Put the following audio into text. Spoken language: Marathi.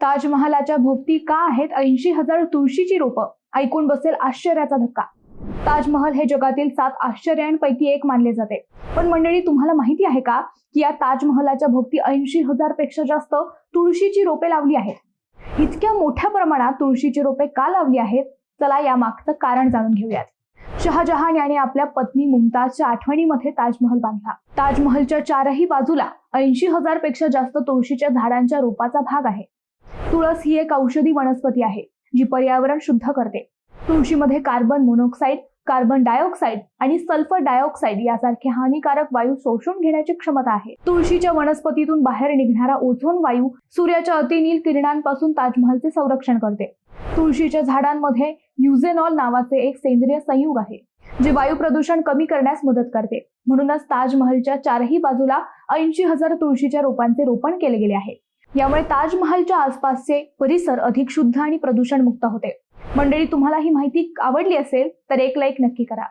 ताजमहालाच्या भोवती का आहेत 80,000 तुळशीची रोपं? ऐकून बसेल आश्चर्याचा धक्का. ताजमहल हे जगातील 7 आश्चर्यांपैकी एक मानले जाते. पण मंडळी, तुम्हाला माहिती आहे का की या ताजमहलाच्या भोवती 80,000 पेक्षा जास्त तुळशीची रोपे लावली आहेत? इतक्या मोठ्या प्रमाणात तुळशीची रोपे का लावली आहेत? चला या मागचं कारण जाणून घेऊयात. शहाजहान याने आपल्या पत्नी मुमताजच्या आठवणीमध्ये ताजमहल बांधला. ताजमहलच्या चारही बाजूला 80,000 पेक्षा जास्त तुळशीच्या झाडांच्या रोपाचा भाग आहे. तुळस ही एक औषधी वनस्पती आहे जी पर्यावरण शुद्ध करते. तुळशीमध्ये कार्बन मोनॉक्साईड, कार्बन डायऑक्साईड आणि सल्फर डायऑक्साईड यासारखे हानिकारक वायू शोषून घेण्याची क्षमता आहे. तुळशीच्या वनस्पतीतून बाहेर निघणारा ओझोन वायू सूर्याच्या अतिनील किरणांपासून ताजमहलचे संरक्षण करते. तुळशीच्या झाडांमध्ये युझेनॉल नावाचे एक सेंद्रिय संयुग आहे जे वायू प्रदूषण कमी करण्यास मदत करते. म्हणूनच ताजमहलच्या चारही बाजूला 80,000 तुळशीच्या रोपांचे रोपण केले गेले आहे. यामुळे ताजमहलच्या आसपासचे परिसर अधिक शुद्ध आणि प्रदूषण मुक्त होते. मंडळी, तुम्हाला ही माहिती आवडली असेल तर एक लाईक नक्की करा.